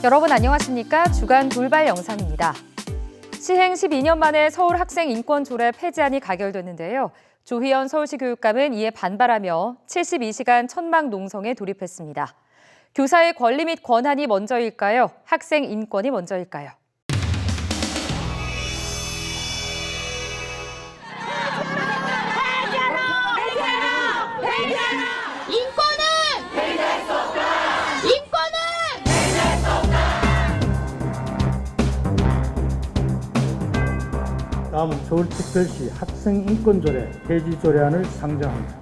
여러분 안녕하십니까? 주간 돌발 영상입니다. 시행 12년 만에 서울 학생 인권 조례 폐지안이 가결됐는데요. 조희연 서울시 교육감은 이에 반발하며 72시간 천막 농성에 돌입했습니다. 교사의 권리 및 권한이 먼저일까요? 학생 인권이 먼저일까요? 다음은 서울특별시 학생인권조례 폐지조례안을 상정합니다.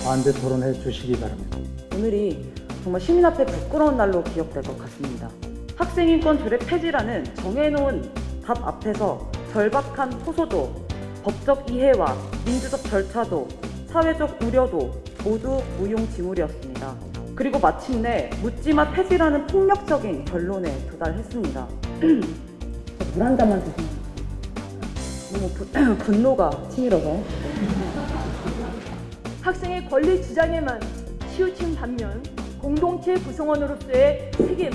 반대 토론해 주시기 바랍니다. 오늘이 정말 시민 앞에 부끄러운 날로 기억될 것 같습니다. 학생인권 조례 폐지라는 정해놓은 답 앞에서 절박한 호소도, 법적 이해와 민주적 절차도, 사회적 우려도 모두 무용지물이었습니다. 그리고 마침내 묻지마 폐지라는 폭력적인 결론에 도달했습니다. 물 한 잔만 드세요. 너무 분노가 치밀어서. 학생의 권리 주장에만 치우친 반면 공동체 구성원으로서의 책임,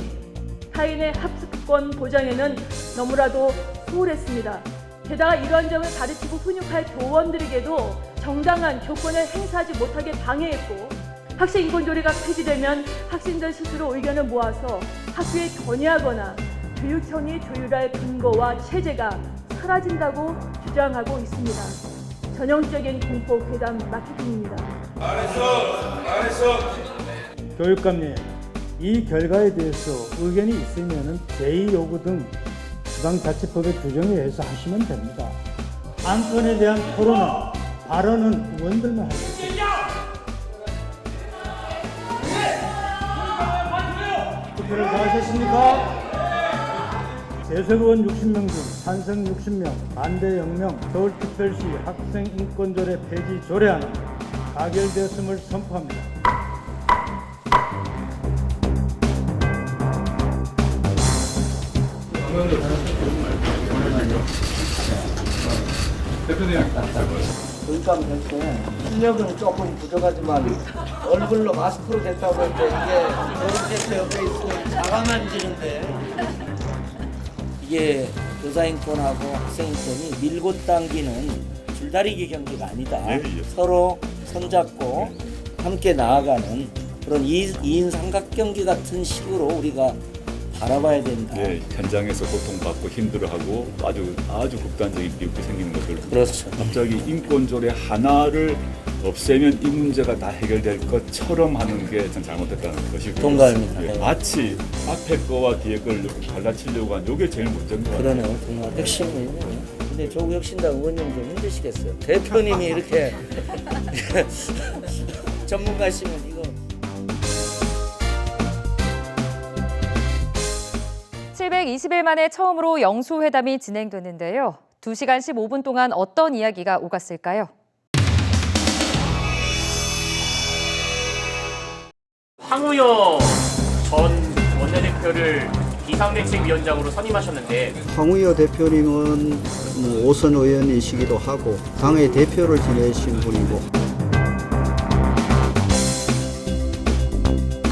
타인의 학습권 보장에는 너무나도 소홀했습니다. 게다가 이러한 점을 가르치고 훈육할 교원들에게도 정당한 조건을 행사하지 못하게 방해했고, 학생인권조례가 폐지되면 학생들 스스로 의견을 모아서 학교에 건의하거나 교육청이 조율할 근거와 체제가 사라진다고 주장하고 있습니다. 전형적인 공포 괴담 마케팅입니다. 잘했어. 교육감님, 이 결과에 대해서 의견이 있으면 제2요구 등 지방자치법의 규정에 의해서 하시면 됩니다. 안건에 대한 토론은 발언은 의원들만 할 수 있습니다. 투표를 다 하셨습니까? 재석 의원 60명 중 찬성 60명, 반대 0명, 서울특별시 학생인권조례 폐지 조례안은 가결되었음을 선포합니다. 교육감 될 때 실력은 조금 부족하지만 얼굴로 마스크로 됐다고 했는데 이게 교육대표 옆에 있으면 자가 만지는데 이게 교사인권하고 학생인권이 밀고 당기는 줄다리기 경기가 아니다. 서로 손잡고 함께 나아가는 그런 2인 삼각 경기 같은 식으로 우리가 바라봐야 된다. 네, 현장에서 고통받고 힘들어하고 아주 극단적인 비극이 생기는 것들. 그렇죠. 갑자기 인권조례 하나를 없애면 이 문제가 다 해결될 것처럼 하는 게 전 잘못됐다는 것이고. 동감입니다. 예, 마치 앞에 거와 뒤에 걸 갈라치려고 한 이게 제일 문제인 것 같아요. 그러네요. 정말 핵심이네요. 근데 조국혁신당 의원님 좀 힘드시겠어요. 대표님이 이렇게 전문가시면 이거. 720일 만에 처음으로 영수회담이 진행됐는데요. 2시간 15분 동안 어떤 이야기가 오갔을까요? 황우여 전 원내대표를 비상대책위원장으로 선임하셨는데 황우여 대표님은 오선 의원이시기도 하고 당의 대표를 지내신 분이고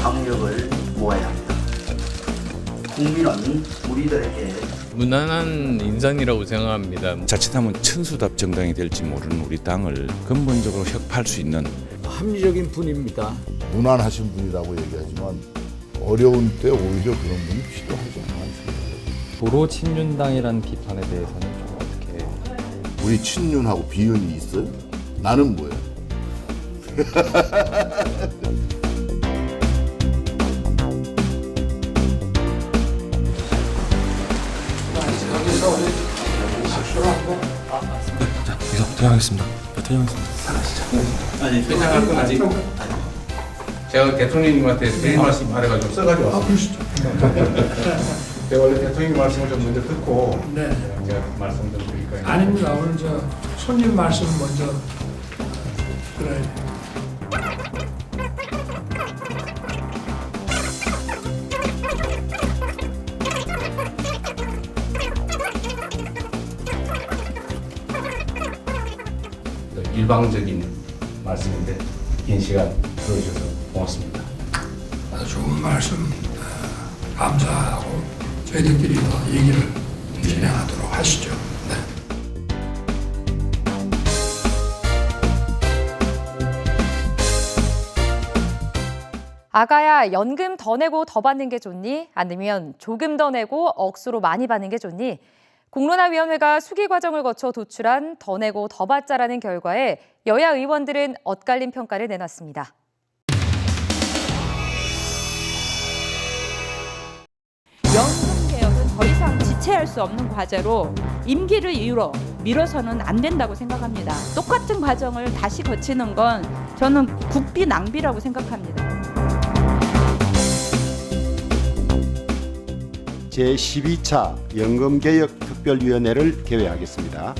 강력을 모아야 합니다. 국민은 우리들에게 무난한 인선이라고 생각합니다. 자칫하면 천수답 정당이 될지 모르는 우리 당을 근본적으로 혁파할 수 있는 합리적인 분입니다. 무난하신 분이라고 얘기하지만 어려운 때 오히려 그런 분이 필요하지 않습니다. 도로 친윤당이라는 비판에 대해서는 좀 어떻게? 우리 친윤하고 비윤이 있어요? 나는 뭐야? 자, 여기서 퇴장하겠습니다. 아니 퇴장할 건 아직. 제가 대통령님한테 드릴 말씀 말해가지고 써가지고 왔어요. 그러시죠. 제가 원래 대통령님 말씀을 좀 먼저 듣고 제가 말씀 좀 드릴까요? 아닙니다. 오늘 손님 말씀 먼저 들어야 돼요. 일방적인 말씀인데 긴 시간 들어주셔서 고맙습니다. 좋은 말씀 감사하고 저희들끼리 더 얘기를 진행하도록 하시죠. 네. 아가야, 연금 더 내고 더 받는 게 좋니? 아니면 조금 더 내고 억수로 많이 받는 게 좋니? 공론화위원회가 수기 과정을 거쳐 도출한 더 내고 더 받자라는 결과에 여야 의원들은 엇갈린 평가를 내놨습니다. 연금 개혁은 더 이상 지체할 수 없는 과제로 임기를 이유로 미뤄서는 안 된다고 생각합니다. 똑같은 과정을 다시 거치는 건 저는 국비 낭비라고 생각합니다. 제12차 연금개혁특별위원회를 개회하겠습니다.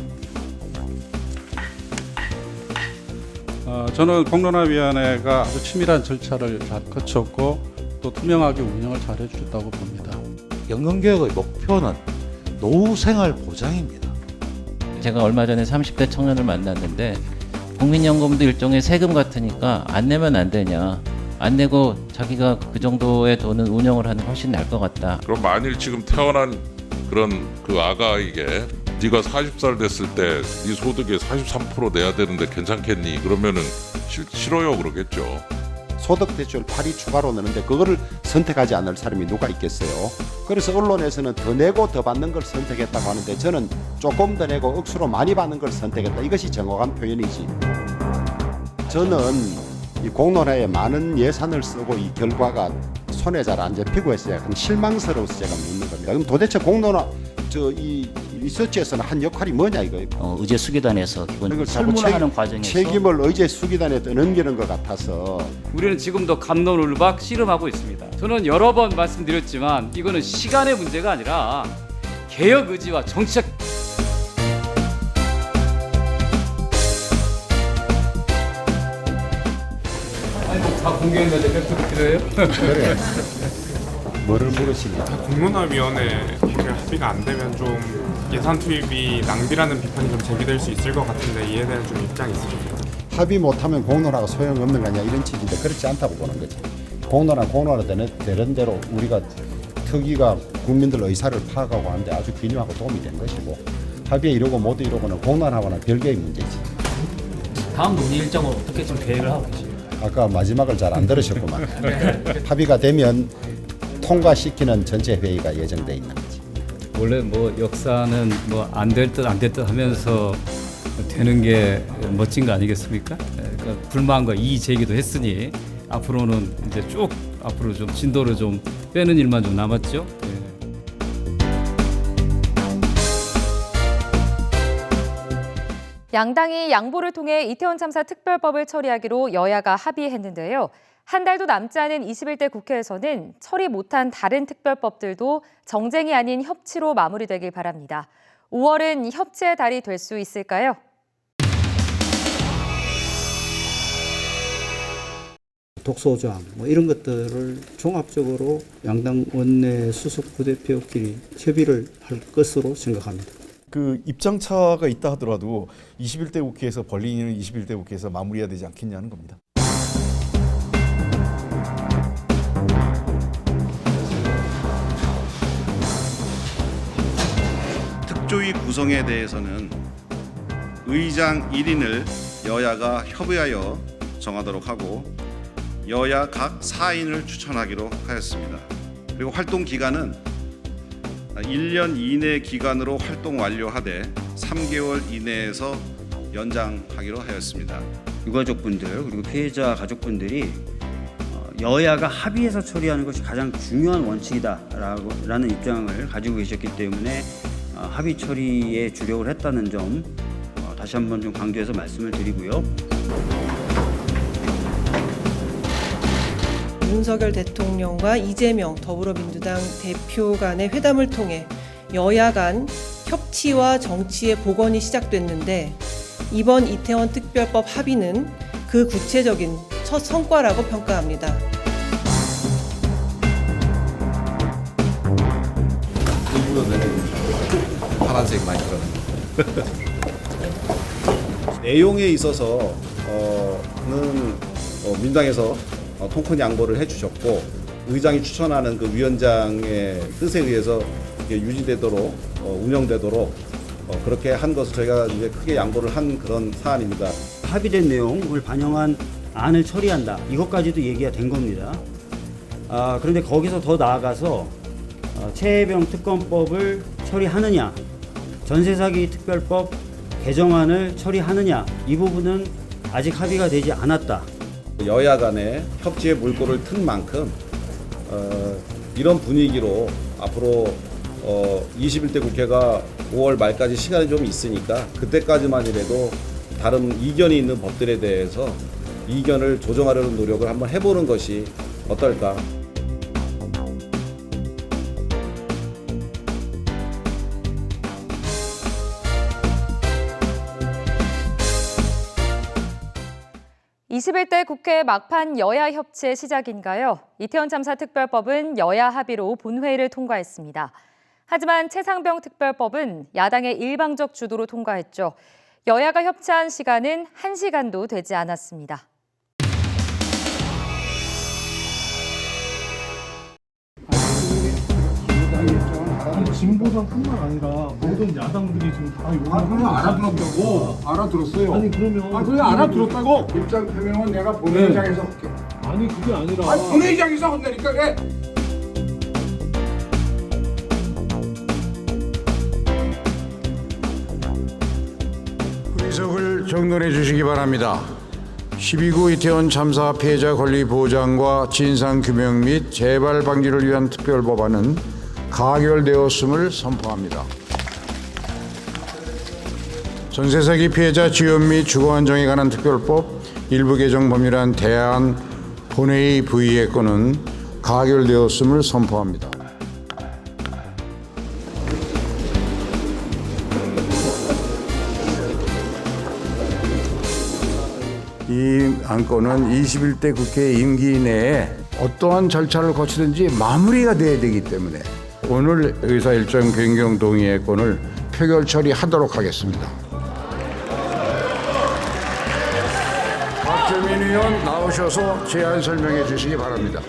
저는 공론화위원회가 아주 치밀한 절차를 잘 거쳤고 또 투명하게 운영을 잘 해주셨다고 봅니다. 연금개혁의 목표는 노후 생활 보장입니다. 제가 얼마 전에 30대 청년을 만났는데 국민연금도 일종의 세금 같으니까 안 내면 안 되냐. 안 내고 자기가 그 정도의 돈은 운영을 하는 게 훨씬 나을 것 같다. 그럼 만일 지금 태어난 그런 그 아가에게 네가 40살 됐을 때 네 소득의 43% 내야 되는데 괜찮겠니? 그러면은 싫어요 그러겠죠. 소득 대출 8이 추가로 내는데 그거를 선택하지 않을 사람이 누가 있겠어요. 그래서 언론에서는 더 내고 더 받는 걸 선택했다고 하는데 저는 조금 더 내고 억수로 많이 받는 걸 선택했다. 이것이 정확한 표현이지. 저는 이 공론화에 많은 예산을 쓰고 이 결과가 손에 잘 안 잡히고 해서 약간 실망스러워서 제가 묻는 겁니다. 그럼 도대체 공론화 이 리서치에서는 한 역할이 뭐냐 이거예요. 의제 수기단에서 기본 설문하는 과정에서 책임을 의제 수기단에 넘기는 것 같아서 우리는 지금도 갑론을박 씨름하고 있습니다. 저는 여러 번 말씀드렸지만 이거는 시간의 문제가 아니라 개혁 의지와 정치적 다 공개했는데 팩트 필요해요? 그래. 뭐를 물으시냐? 공론화위원회 합의가 안 되면 좀 예산 투입이 낭비라는 비판이 좀 제기될 수 있을 것 같은데 이에 대한 좀 입장이 있으신가요? 합의 못하면 공론화가 소용없는 거냐 이런 취지인데 그렇지 않다고 보는 거지. 공론화 되는 대로 우리가 특위가 국민들 의사를 파악하고 하는데 아주 균형하고 도움이 된 것이고 합의에 이루고 못 이루고는 공론화와는 별개의 문제지. 다음 논의 일정을 어떻게 좀 계획을 하고 계십니까? 아까 마지막을 잘 안 들으셨구만. 합의가 되면 통과시키는 전체 회의가 예정돼 있는 거지. 원래 뭐 역사는 뭐 안 될 듯 안 될 듯 하면서 되는 게 멋진 거 아니겠습니까? 그러니까 불만과 이의 제기도 했으니 앞으로는 이제 쭉 앞으로 좀 진도를 좀 빼는 일만 좀 남았죠. 양당이 양보를 통해 이태원 참사 특별법을 처리하기로 여야가 합의했는데요. 한 달도 남지 않은 21대 국회에서는 처리 못한 다른 특별법들도 정쟁이 아닌 협치로 마무리되길 바랍니다. 5월은 협치의 달이 될 수 있을까요? 독소조항 이런 것들을 종합적으로 양당 원내 수석 부대표끼리 협의를 할 것으로 생각합니다. 그 입장차가 있다 하더라도 21대 국회에서 벌리는 21대 국회에서 마무리해야 되지 않겠냐는 겁니다. 특조위 구성에 대해서는 의장 1인을 여야가 협의하여 정하도록 하고 여야 각 4인을 추천하기로 하였습니다. 그리고 활동 기간은 1년 이내 기간으로 활동 완료하되 3개월 이내에서 연장하기로 하였습니다. 유가족분들 그리고 피해자 가족분들이 여야가 합의해서 처리하는 것이 가장 중요한 원칙이다라는 입장을 가지고 계셨기 때문에 합의 처리에 주력을 했다는 점 다시 한번 좀 강조해서 말씀을 드리고요. 윤석열 대통령과 이재명 더불어민주당 대표 간의 회담을 통해 여야 간 협치와 정치의 복원이 시작됐는데 이번 이태원 특별법 합의는 그 구체적인 첫 성과라고 평가합니다. 파란색 많이 들어갑니다. 내용에 있어서는 민주당에서 통큰 양보를 해주셨고 의장이 추천하는 그 위원장의 뜻에 의해서 유지되도록 운영되도록 그렇게 한 것을 저희가 이제 크게 양보를 한 그런 사안입니다. 합의된 내용을 반영한 안을 처리한다. 이것까지도 얘기가 된 겁니다. 그런데 거기서 더 나아가서 최혜병 특검법을 처리하느냐, 전세사기 특별법 개정안을 처리하느냐, 이 부분은 아직 합의가 되지 않았다. 여야 간의 협치의 물꼬를 튼 만큼 이런 분위기로 앞으로 21대 국회가 5월 말까지 시간이 좀 있으니까 그때까지만이라도 다른 이견이 있는 법들에 대해서 이견을 조정하려는 노력을 한번 해보는 것이 어떨까. (21대) 국회 막판 여야 협치의 시작인가요? 이태원 참사 특별법은 여야 합의로 본회의를 통과했습니다. 하지만 최상병 특별법은 야당의 일방적 주도로 통과했죠. 여야가 협치한 시간은 1시간도 되지 않았습니다. 진보당뿐만 아니라 모든 야당들이 지금 다 그냥 알아들었다고. 알아들었어요. 아니 그러면 그냥 알아들었다고. 입장 표명은 내가 본회의장에서 할게. 아니 그게 아니라. 아니 본회의장에서 한다니까 그래. 의석을 정돈해 주시기 바랍니다. 12구 이태원 참사 피해자 권리 보장과 진상 규명 및 재발 방지를 위한 특별법안은 가결되었음을 선포합니다. 전세사기 피해자 지원 및 주거 안정에 관한 특별법 일부 개정 법률안 대안 본회의 부의의 건은 가결되었음을 선포합니다. 이 안건은 21대 국회 임기 내에 어떠한 절차를 거치든지 마무리가 돼야 되기 때문에 오늘 의사 일정 변경 동의의 건을 표결 처리하도록 하겠습니다. 박주민 의원 나오셔서 제안 설명해 주시기 바랍니다.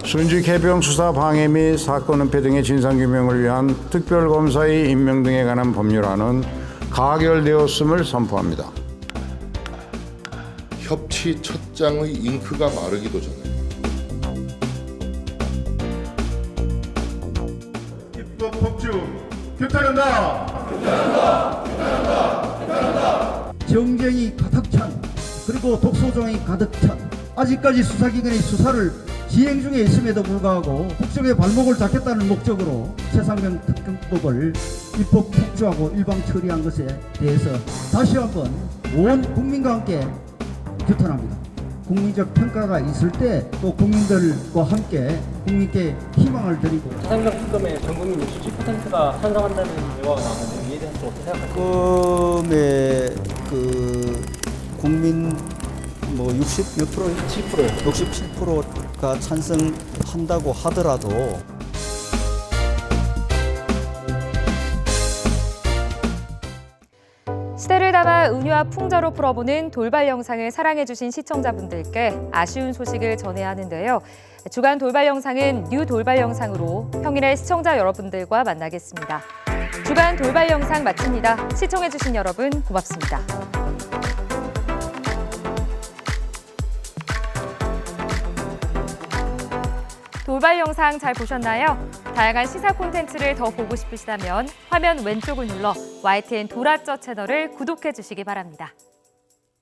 순직 해병 수사 방해 및 사건 은폐 등의 진상규명을 위한 특별검사의 임명 등에 관한 법률안은 가결되었음을 선포합니다. 협치 첫 장의 잉크가 마르기도 전에 입법 법규 규탄한다. 정쟁이 가득 찬 그리고 독소정이 가득 찬 아직까지 수사기관의 수사를 진행 중에 있음에도 불구하고 국정의 발목을 잡겠다는 목적으로 최상병 특검법을 입법 폭주하고 일방 처리한 것에 대해서 다시 한번 온 국민과 함께 규탄합니다. 국민적 평가가 있을 때 또 국민들과 함께 국민께 희망을 드리고 최상병 특검에 전 국민 67%가 찬성한다는 결과가 나오는데 이에 대해서 어떻게 생각하세요? 특검의 국민 60 몇 프로? 67%가 찬성한다고 하더라도 시대를 담아 은유와 풍자로 풀어보는 돌발 영상을 사랑해주신 시청자분들께 아쉬운 소식을 전해야 하는데요. 주간 돌발 영상은 뉴 돌발 영상으로 평일에 시청자 여러분들과 만나겠습니다. 주간 돌발 영상 마칩니다. 시청해주신 여러분 고맙습니다. 돌발 영상 잘 보셨나요? 다양한 시사 콘텐츠를 더 보고 싶으시다면 화면 왼쪽을 눌러 YTN 돌아쩌 채널을 구독해 주시기 바랍니다.